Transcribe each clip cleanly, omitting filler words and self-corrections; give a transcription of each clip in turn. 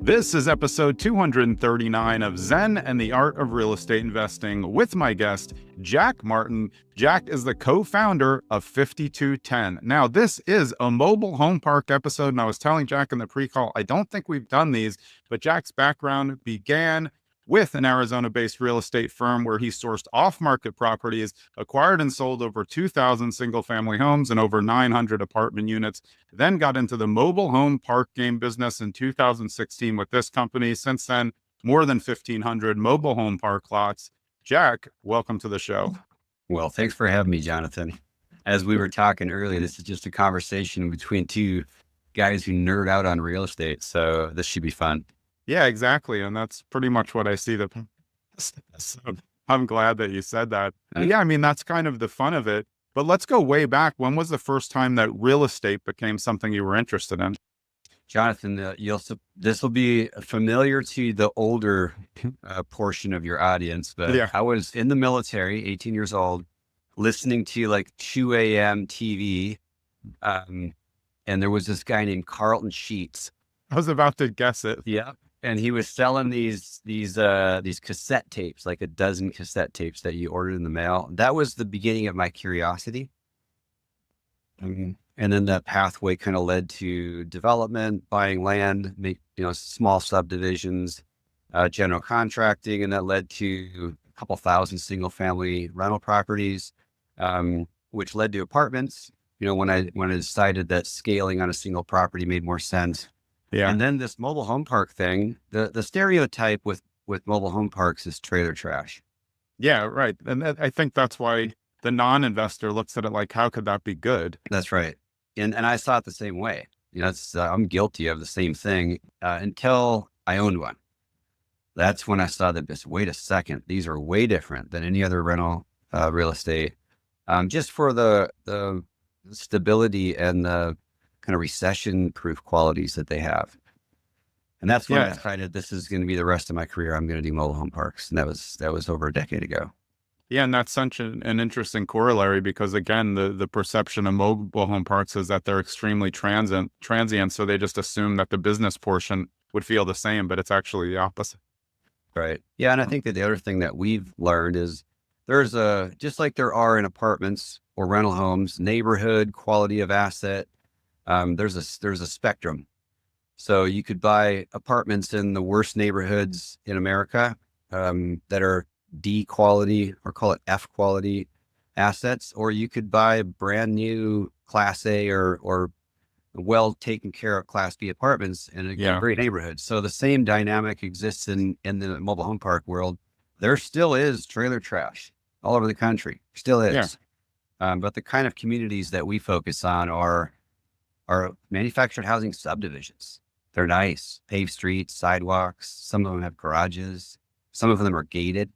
This is episode 239 of Zen and the Art of Real Estate Investing with my guest, Jack Martin. Jack is the co-founder of 5210. Now, this is a mobile home park episode, and I was telling Jack in the pre-call, I don't think we've done these, but Jack's background began with an Arizona-based real estate firm where he sourced off-market properties, acquired and sold over 2,000 single-family homes and over 900 apartment units, then got into the mobile home park game business in 2016 with this company. Since then, more than 1,500 mobile home park lots. Jack, welcome to the show. Well, thanks for having me, Jonathan. As we were talking earlier, this is just a conversation between two guys who nerd out on real estate, so this should be fun. Yeah, exactly. And that's pretty much what I see. So I'm glad that you said that. Yeah, I mean, that's kind of the fun of it. But let's go way back. When was the first time that real estate became something you were interested in? Jonathan, this will be familiar to the older portion of your audience, but yeah. I was in the military, 18 years old, listening to like 2 a.m. TV. And there was this guy named Carleton Sheets. I was about to guess it. Yeah. And he was selling these cassette tapes, like a dozen cassette tapes that you ordered in the mail. That was the beginning of my curiosity. And then that pathway kind of led to development, buying land, small subdivisions, general contracting, and that led to a couple thousand single family rental properties, which led to apartments. When I decided that scaling on a single property made more sense. Yeah. And then this mobile home park thing, the stereotype with mobile home parks is trailer trash. Yeah, right. And I think that's why the non-investor looks at it like, how could that be good? That's right. And I saw it the same way. I'm guilty of the same thing until I owned one. That's when I saw that, wait a second, these are way different than any other rental real estate. Just for the stability and the kind of recession-proof qualities that they have. And that's when I decided this is going to be the rest of my career. I'm going to do mobile home parks. And that was over a decade ago. Yeah. And that's such an interesting corollary because again, the perception of mobile home parks is that they're extremely transient. So they just assume that the business portion would feel the same, but it's actually the opposite. Right. Yeah. And I think that the other thing that we've learned is there's just like there are in apartments or rental homes, neighborhood, quality of asset, there's a spectrum. So you could buy apartments in the worst neighborhoods in America that are D quality or call it F quality assets, or you could buy brand new Class A or well taken care of Class B apartments in a great neighborhood. So the same dynamic exists in the mobile home park world. There still is trailer trash all over the country. Still is. Yeah. But the kind of communities that we focus on are manufactured housing subdivisions. They're nice, paved streets, sidewalks. Some of them have garages. Some of them are gated,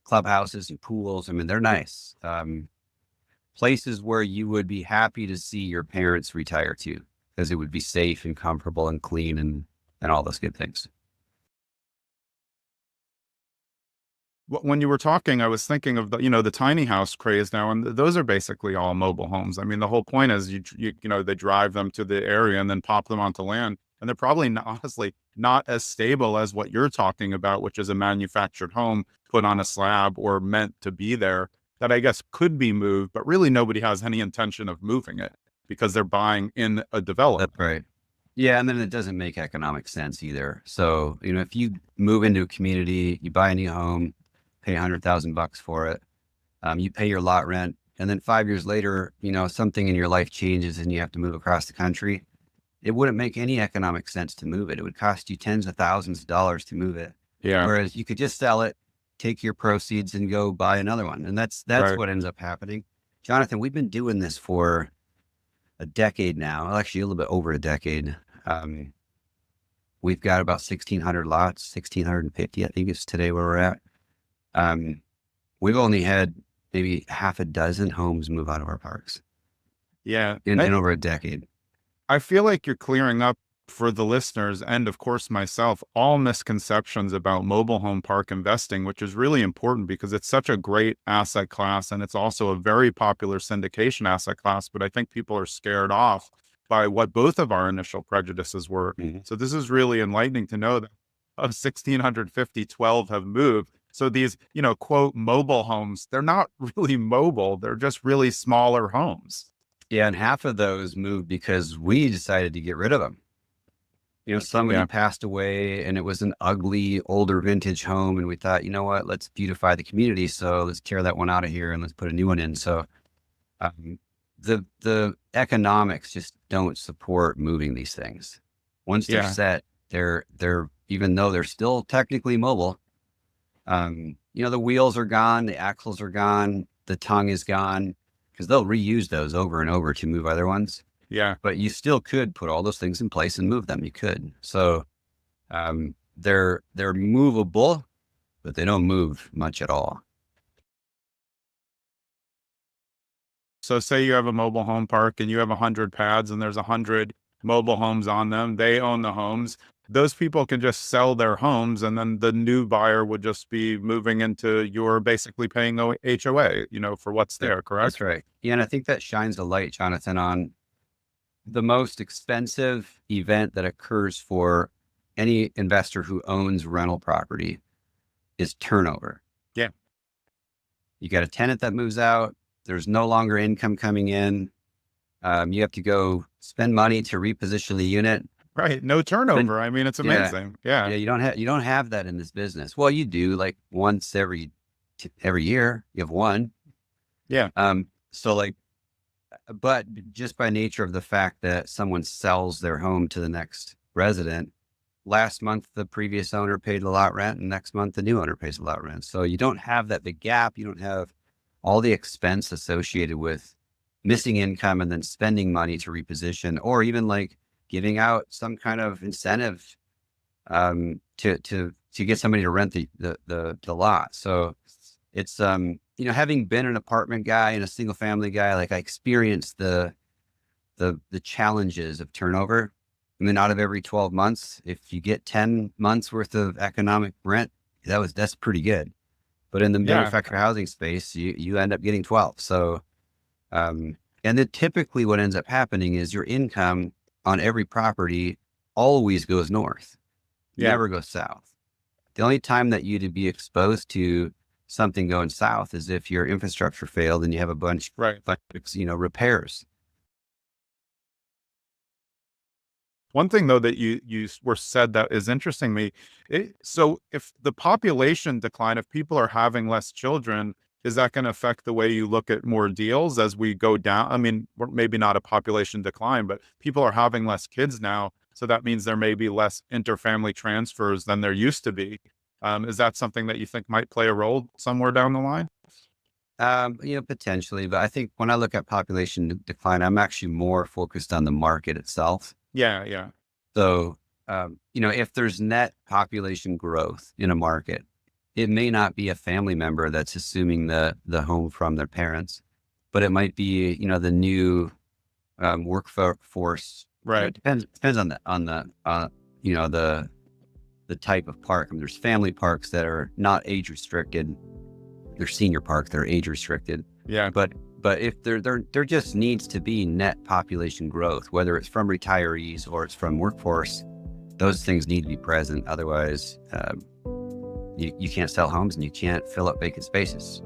clubhouses and pools. I mean, they're nice. Places where you would be happy to see your parents retire to because it would be safe and comfortable and clean and all those good things. When you were talking, I was thinking of the tiny house craze now, and those are basically all mobile homes. I mean, the whole point is they drive them to the area and then pop them onto land, and they're probably honestly not as stable as what you're talking about, which is a manufactured home put on a slab or meant to be there that I guess could be moved, but really nobody has any intention of moving it because they're buying in a development. That's right. Yeah. And then it doesn't make economic sense either. So, if you move into a community, you buy a new home, pay $100,000 for it. You pay your lot rent. And then 5 years later, something in your life changes and you have to move across the country. It wouldn't make any economic sense to move it. It would cost you tens of thousands of dollars to move it. Yeah. Whereas you could just sell it, take your proceeds and go buy another one. And that's right. What ends up happening. Jonathan, we've been doing this for a decade now, actually a little bit over a decade. We've got about 1,600 lots, 1,650, I think is today where we're at. We've only had maybe half a dozen homes move out of our parks. Yeah. In over a decade. I feel like you're clearing up for the listeners and of course myself, all misconceptions about mobile home park investing, which is really important because it's such a great asset class. And it's also a very popular syndication asset class, but I think people are scared off by what both of our initial prejudices were. Mm-hmm. So this is really enlightening to know that of 1650, 12 have moved. So these, quote, mobile homes, they're not really mobile. They're just really smaller homes. Yeah, and half of those moved because we decided to get rid of them. Somebody Yeah. passed away and it was an ugly, older vintage home. And we thought, you know what, let's beautify the community. So let's tear that one out of here and let's put a new one in. So the economics just don't support moving these things. Once they're Yeah. set, they're even though they're still technically mobile, the wheels are gone, the axles are gone, the tongue is gone, because they'll reuse those over and over to move other ones. Yeah. But you still could put all those things in place and move them. You could. So they're movable, but they don't move much at all. So say you have a mobile home park and you have 100 pads and there's 100 mobile homes on them. They own the homes. Those people can just sell their homes, and then the new buyer would just be moving into your basically paying HOA, for what's there, correct? That's right. Yeah, and I think that shines a light, Jonathan, on the most expensive event that occurs for any investor who owns rental property is turnover. Yeah. You got a tenant that moves out. There's no longer income coming in. You have to go spend money to reposition the unit. Right. No turnover. I mean, it's amazing. Yeah. Yeah. You don't have that in this business. Well, you do, like once every year. You have one. Yeah. But just by nature of the fact that someone sells their home to the next resident, last month the previous owner paid a lot rent, and next month the new owner pays a lot rent. So you don't have that big gap. You don't have all the expense associated with missing income and then spending money to reposition, or even like giving out some kind of incentive to get somebody to rent the lot. So it's having been an apartment guy and a single family guy, like I experienced the challenges of turnover. I mean, out of every 12 months, if you get 10 months worth of economic rent, that's pretty good. But in the manufactured housing space, you end up getting 12. So, and then typically what ends up happening is your income on every property always goes north, never goes south. The only time that you'd be exposed to something going south is if your infrastructure failed and you have a bunch of repairs. One thing though that you were said that is interesting to me. So if the population decline, if people are having less children, is that going to affect the way you look at more deals as we go down? I mean, maybe not a population decline, but people are having less kids now. So that means there may be less interfamily transfers than there used to be. Is that something that you think might play a role somewhere down the line? Potentially, but I think when I look at population decline, I'm actually more focused on the market itself. Yeah. Yeah. So, if there's net population growth in a market, it may not be a family member that's assuming the home from their parents, but it might be, the new workforce. Right. It depends on the type of park. I mean, there's family parks that are not age restricted. There's senior parks that are age restricted. Yeah. But if there just needs to be net population growth, whether it's from retirees or it's from workforce, those things need to be present. Otherwise, you can't sell homes and you can't fill up vacant spaces.